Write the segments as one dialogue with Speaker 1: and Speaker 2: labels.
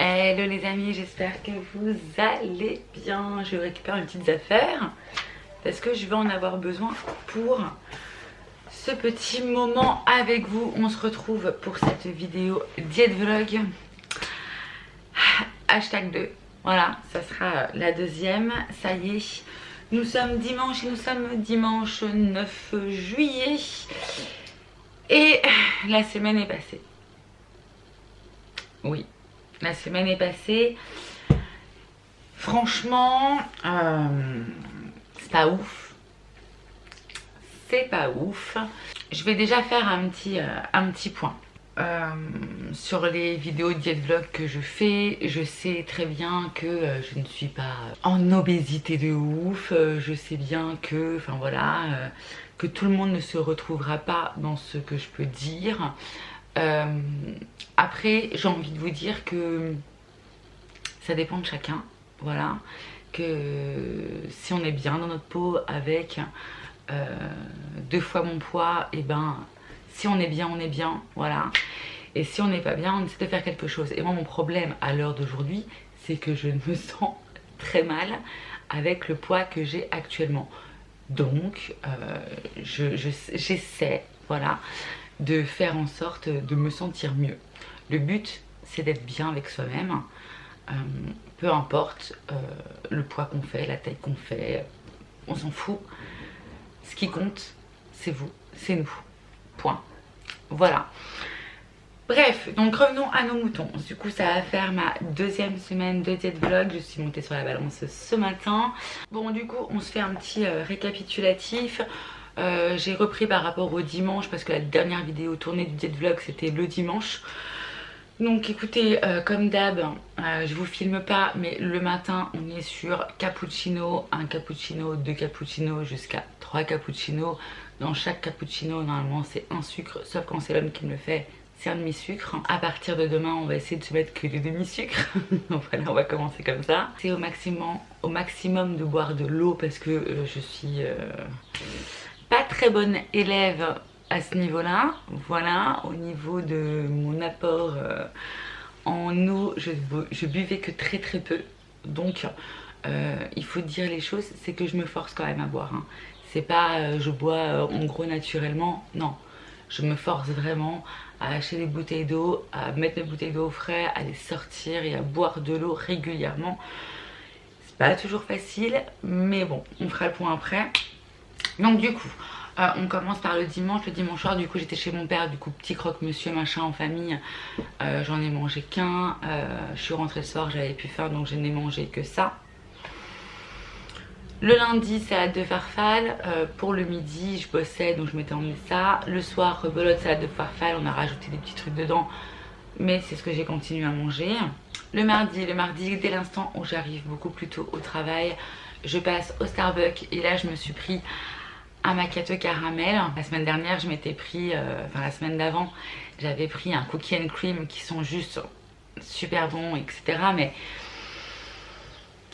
Speaker 1: Hello les amis, j'espère que vous allez bien. Je récupère mes petites affaires parce que je vais en avoir besoin pour ce petit moment avec vous. On se retrouve pour cette vidéo diète vlog hashtag 2. Voilà, ça sera la deuxième. Ça y est, nous sommes dimanche et nous sommes dimanche 9 juillet. Et la semaine est passée. Oui, la semaine est passée. Franchement, c'est pas ouf. C'est pas ouf. Je vais déjà faire un petit point. Sur les vidéos diète vlog que je fais, je sais très bien que je ne suis pas en obésité de ouf. Je sais bien que, enfin voilà, que tout le monde ne se retrouvera pas dans ce que je peux dire. Après, j'ai envie de vous dire que ça dépend de chacun. Voilà, que si on est bien dans notre peau avec 2 fois mon poids, et ben si on est bien, voilà. Et si on n'est pas bien, on essaie de faire quelque chose. Et moi, mon problème à l'heure d'aujourd'hui, c'est que je me sens très mal avec le poids que j'ai actuellement. Donc, j'essaie, voilà, de faire en sorte de me sentir mieux. Le but, c'est d'être bien avec soi-même. Peu importe le poids qu'on fait, la taille qu'on fait, on s'en fout. Ce qui compte, c'est vous, c'est nous. Point. Voilà. Bref, donc revenons à nos moutons. Du coup, ça va faire ma deuxième semaine de diète vlog. Je suis montée sur la balance ce matin. Bon, du coup, on se fait un petit récapitulatif. J'ai repris par rapport au dimanche parce que la dernière vidéo tournée du diète vlog, c'était le dimanche. Donc écoutez, comme d'hab, je vous filme pas, mais le matin on est sur cappuccino, un cappuccino, 2 cappuccinos jusqu'à 3 cappuccinos. Dans chaque cappuccino, normalement c'est un sucre, sauf quand c'est l'homme qui me le fait, c'est un demi-sucre. À partir de demain, on va essayer de se mettre que des demi-sucres. Donc voilà, on va commencer comme ça. C'est au maximum de boire de l'eau parce que je suis pas très bonne élève à ce niveau-là. Voilà, au niveau de mon apport en eau, je buvais que très peu. Donc il faut dire les choses, c'est que je me force quand même à boire, hein. C'est pas je bois en gros naturellement, non. Je me force vraiment à acheter des bouteilles d'eau, à mettre mes bouteilles d'eau au frais, à les sortir et à boire de l'eau régulièrement. C'est pas toujours facile, mais bon, on fera le point après. Donc du coup, on commence par le dimanche soir. Du coup j'étais chez mon père, du coup petit croque-monsieur machin en famille. J'en ai mangé qu'un. Je suis rentrée le soir, j'avais plus faim donc je n'ai mangé que ça. Le lundi, salade de farfalle. Pour le midi, je bossais donc je m'étais emmené ça. Le soir, rebelote, salade de farfalle. On a rajouté des petits trucs dedans, mais c'est ce que j'ai continué à manger. Le mardi, dès l'instant où j'arrive beaucoup plus tôt au travail, je passe au Starbucks et là je me suis pris un macchiato caramel. La semaine dernière, je m'étais pris, enfin la semaine d'avant, j'avais pris un cookie and cream qui sont juste super bons, etc. Mais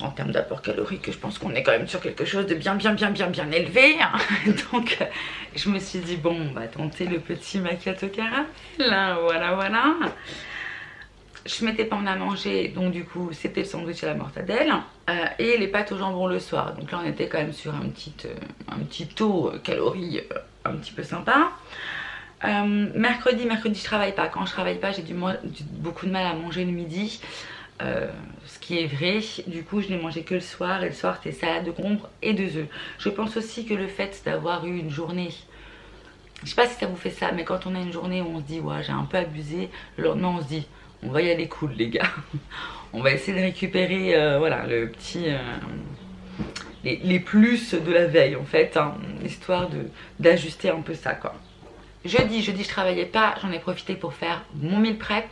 Speaker 1: en termes d'apport calorique, je pense qu'on est quand même sur quelque chose de bien élevé. Donc je me suis dit bon, on va tenter le petit macchiato caramel. Voilà. Je m'étais pas en à manger, donc du coup c'était le sandwich à la mortadelle et les pâtes au jambon le soir. Donc là on était quand même sur un petit taux calories un petit peu sympa. Mercredi je travaille pas. Quand je travaille pas, j'ai beaucoup de mal à manger le midi. Ce qui est vrai, du coup je n'ai mangé que le soir et le soir c'était salade de concombre et 2 œufs. Je pense aussi que le fait d'avoir eu une journée, je sais pas si ça vous fait ça, mais quand on a une journée où on se dit ouais j'ai un peu abusé, le lendemain on se dit on va y aller cool les gars. On va essayer de récupérer voilà le petit les plus de la veille en fait, hein, histoire d'ajuster un peu ça quoi. Jeudi je travaillais pas, j'en ai profité pour faire mon meal prep.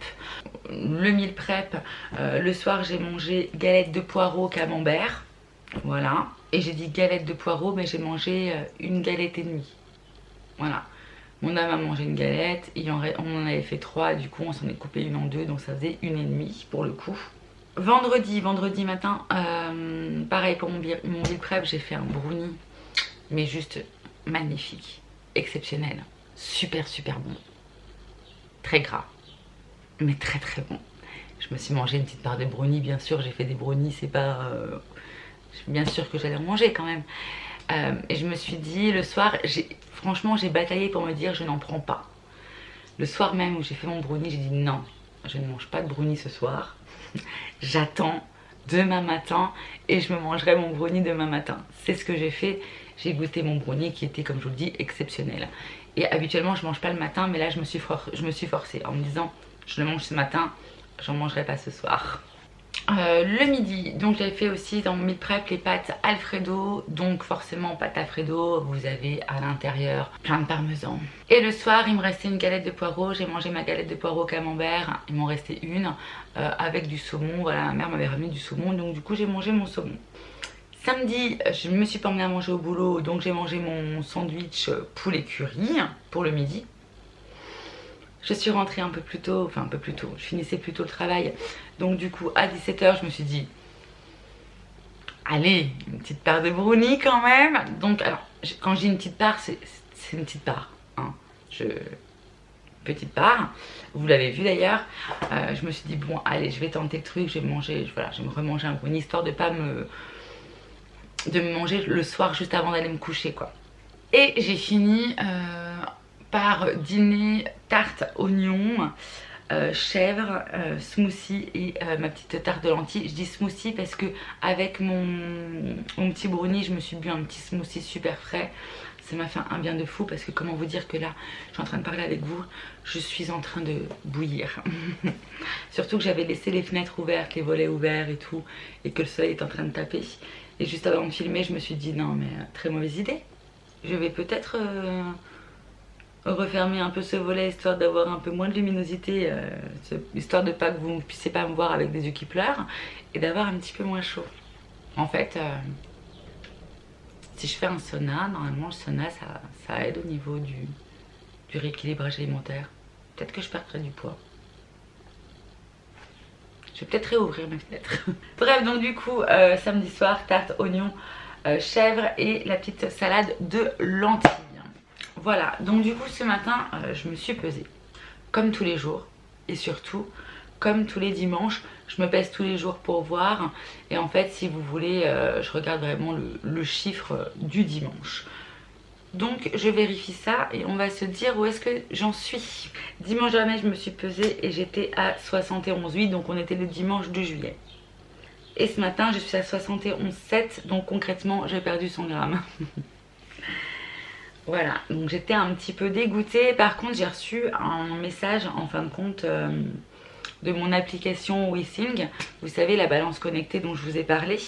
Speaker 1: Le meal prep, le soir j'ai mangé galette de poireaux camembert. Voilà. Et j'ai dit galette de poireaux, mais j'ai mangé une galette et demie. Voilà. Mon homme a mangé une galette, on en avait fait 3, du coup on s'en est coupé une en 2, donc ça faisait une et demie pour le coup. Vendredi matin, pareil pour mon meal prep, j'ai fait un brownie, mais juste magnifique, exceptionnel. Super bon, très gras, mais très bon. Je me suis mangé une petite part de brownie, bien sûr, j'ai fait des brownies, c'est pas... bien sûr que j'allais en manger quand même. Et je me suis dit, le soir, franchement j'ai bataillé pour me dire je n'en prends pas. Le soir même où j'ai fait mon brownie, j'ai dit non, je ne mange pas de brownie ce soir. J'attends demain matin et je me mangerai mon brownie demain matin. C'est ce que j'ai fait. J'ai goûté mon brownie qui était, comme je vous le dis, exceptionnel. Et habituellement je mange pas le matin, mais là je me suis forcée en me disant je le mange ce matin, j'en mangerai pas ce soir. Le midi, donc j'avais fait aussi dans mon meal prep les pâtes Alfredo. Donc forcément pâtes Alfredo, vous avez à l'intérieur plein de parmesan. Et le soir il me restait une galette de poireaux. J'ai mangé ma galette de poireaux camembert. Il m'en restait une avec du saumon. Voilà, ma mère m'avait ramené du saumon, donc du coup j'ai mangé mon saumon. Samedi, je me suis pas emmenée à manger au boulot, donc j'ai mangé mon sandwich poulet curry pour le midi. Je suis rentrée un peu plus tôt, enfin un peu plus tôt, je finissais plus tôt le travail. Donc du coup à 17 h je me suis dit, allez, une petite part de brownie quand même. Donc alors, quand je dis une petite part, c'est une petite part. Hein. Petite part, vous l'avez vu d'ailleurs. Je me suis dit, bon allez, je vais tenter le truc, je vais manger, voilà, je vais me remanger un brownie, histoire de pas me manger le soir juste avant d'aller me coucher quoi. Et j'ai fini par dîner tarte oignon, chèvre, smoothie et ma petite tarte de lentilles. Je dis smoothie parce que avec mon petit brownie, je me suis bu un petit smoothie super frais. Ça m'a fait un bien de fou parce que comment vous dire que là, je suis en train de parler avec vous, je suis en train de bouillir. Surtout que j'avais laissé les fenêtres ouvertes, les volets ouverts et tout, et que le soleil est en train de taper. Et juste avant de filmer, je me suis dit non mais très mauvaise idée. Je vais peut-être refermer un peu ce volet histoire d'avoir un peu moins de luminosité, histoire de pas que vous ne puissiez pas me voir avec des yeux qui pleurent et d'avoir un petit peu moins chaud. En fait, si je fais un sauna, normalement le sauna ça aide au niveau du rééquilibrage alimentaire. Peut-être que je perdrai du poids. Je vais peut-être réouvrir mes fenêtres. Bref, donc du coup, samedi soir, tarte oignon, chèvre et la petite salade de lentilles. Voilà, donc du coup ce matin je me suis pesée comme tous les jours et surtout comme tous les dimanches. Je me pèse tous les jours pour voir et en fait si vous voulez je regarde vraiment le chiffre du dimanche. Donc je vérifie ça et on va se dire où est-ce que j'en suis. Dimanche dernier je me suis pesée et j'étais à 71,8, donc on était le dimanche 2 juillet. Et ce matin je suis à 71,7, donc concrètement j'ai perdu 100 grammes. Voilà, donc j'étais un petit peu dégoûtée. Par contre j'ai reçu un message en fin de compte de mon application WeSing. Vous savez, la balance connectée dont je vous ai parlé.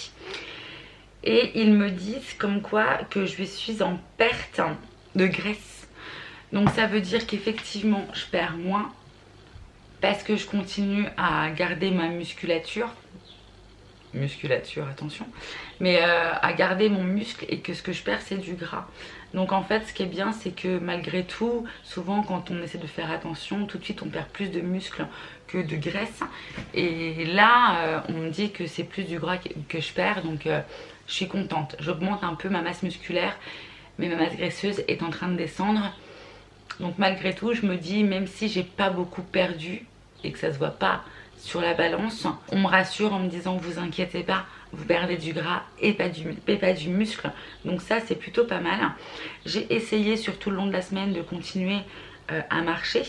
Speaker 1: Et ils me disent comme quoi que je suis en perte de graisse. Donc ça veut dire qu'effectivement je perds moins parce que je continue à garder ma musculature, attention, mais à garder mon muscle et que ce que je perds c'est du gras. Donc en fait ce qui est bien c'est que malgré tout, souvent quand on essaie de faire attention, tout de suite on perd plus de muscles que de graisse. Et là on me dit que c'est plus du gras que je perds, donc je suis contente. J'augmente un peu ma masse musculaire, mais ma masse graisseuse est en train de descendre. Donc malgré tout je me dis, même si j'ai pas beaucoup perdu et que ça se voit pas sur la balance, on me rassure en me disant vous inquiétez pas, vous perdez du gras et pas du muscle, donc ça c'est plutôt pas mal. J'ai essayé sur tout le long de la semaine de continuer à marcher,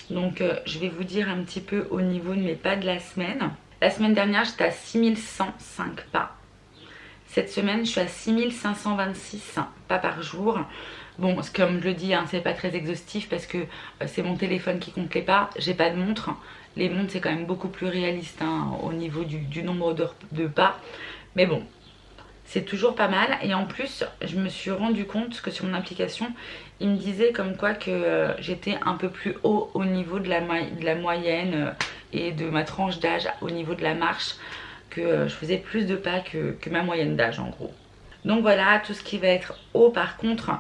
Speaker 1: donc je vais vous dire un petit peu au niveau de mes pas de la semaine. La semaine dernière j'étais à 6105 pas. Cette semaine je suis à 6526 pas par jour. Bon, comme je le dis, hein, c'est pas très exhaustif parce que c'est mon téléphone qui compte les pas, j'ai pas de montre. Les montres c'est quand même beaucoup plus réaliste hein, au niveau du nombre de pas. Mais bon, c'est toujours pas mal. Et en plus, je me suis rendu compte que sur mon application, il me disait comme quoi que j'étais un peu plus haut au niveau de la moyenne et de ma tranche d'âge au niveau de la marche. Que je faisais plus de pas que ma moyenne d'âge en gros. Donc voilà, tout ce qui va être haut par contre,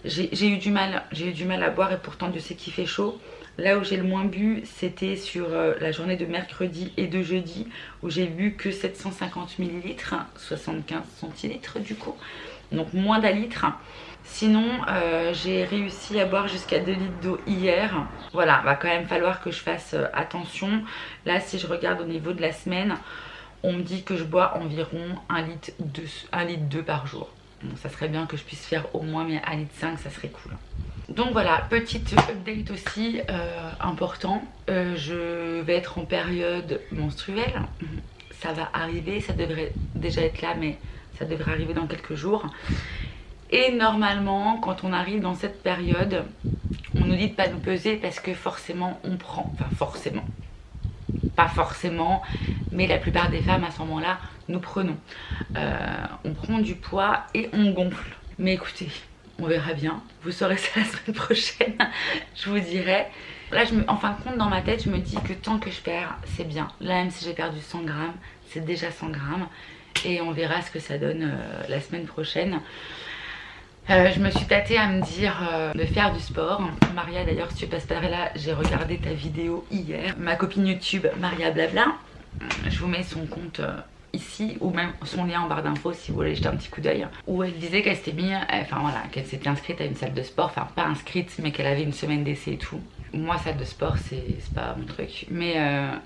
Speaker 1: j'ai eu du mal à boire et pourtant Dieu sait qu'il fait chaud. Là où j'ai le moins bu, c'était sur la journée de mercredi et de jeudi où j'ai bu que 750 ml, 75 centilitres du coup, donc moins d'un litre. Sinon, j'ai réussi à boire jusqu'à 2 litres d'eau hier. Voilà, va quand même falloir que je fasse attention. Là, si je regarde au niveau de la semaine, on me dit que je bois environ 1,2 litre par jour. Bon, ça serait bien que je puisse faire au moins mais 1,5 litre, ça serait cool. Donc voilà, petite update aussi important. Je vais être en période menstruelle. Ça va arriver, ça devrait déjà être là, mais ça devrait arriver dans quelques jours. Et normalement, quand on arrive dans cette période, on nous dit de ne pas nous peser parce que forcément on prend, enfin forcément, pas forcément, mais la plupart des femmes à ce moment-là, nous prenons. On prend du poids et on gonfle. Mais écoutez, on verra bien. Vous saurez ça la semaine prochaine, je vous dirai. Là, en fin de compte, dans ma tête, je me dis que tant que je perds, c'est bien. Là, même si j'ai perdu 100 grammes, c'est déjà 100 grammes. Et on verra ce que ça donne la semaine prochaine. Je me suis tâtée à me dire de faire du sport. Maria, d'ailleurs, si tu passes par là, j'ai regardé ta vidéo hier. Ma copine YouTube, Maria Blabla, je vous mets son compte ici, ou même son lien en barre d'infos si vous voulez jeter un petit coup d'œil, où elle disait qu'elle s'était mis, enfin voilà, qu'elle s'était inscrite à une salle de sport, enfin pas inscrite, mais qu'elle avait une semaine d'essai et tout. Moi, salle de sport, c'est pas mon truc. Mais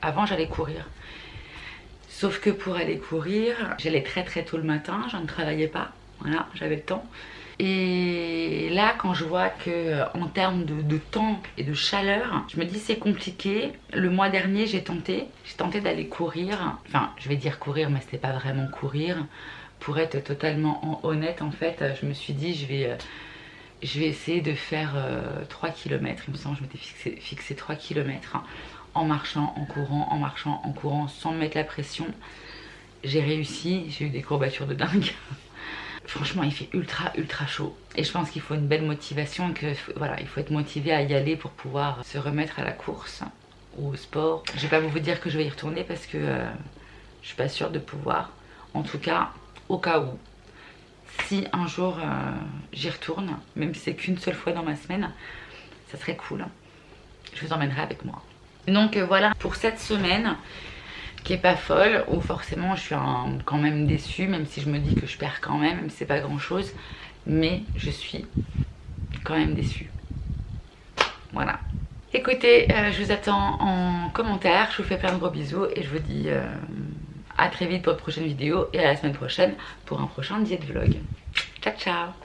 Speaker 1: avant, j'allais courir. Sauf que pour aller courir, j'allais très très tôt le matin, je ne travaillais pas, voilà, j'avais le temps. Et là, quand je vois que en termes de temps et de chaleur, je me dis c'est compliqué. Le mois dernier, j'ai tenté d'aller courir. Enfin, je vais dire courir, mais c'était pas vraiment courir. Pour être totalement honnête, en fait, je me suis dit je vais essayer de faire 3 km. Il me semble que je m'étais fixé 3 km en marchant, en courant, en marchant, en courant, sans me mettre la pression. J'ai réussi, j'ai eu des courbatures de dingue. Franchement, il fait ultra chaud. Et je pense qu'il faut une belle motivation, que voilà, il faut être motivé à y aller pour pouvoir se remettre à la course ou au sport. Je vais pas vous dire que je vais y retourner parce que je suis pas sûre de pouvoir. En tout cas, au cas où, si un jour j'y retourne, même si c'est qu'une seule fois dans ma semaine, ça serait cool. Je vous emmènerai avec moi. Donc voilà pour cette semaine qui est pas folle, où forcément je suis quand même déçue, même si je me dis que je perds quand même si c'est pas grand chose, mais je suis quand même déçue. Voilà. Écoutez, je vous attends en commentaire, je vous fais plein de gros bisous et je vous dis à très vite pour une prochaine vidéo et à la semaine prochaine pour un prochain diète vlog. Ciao ciao.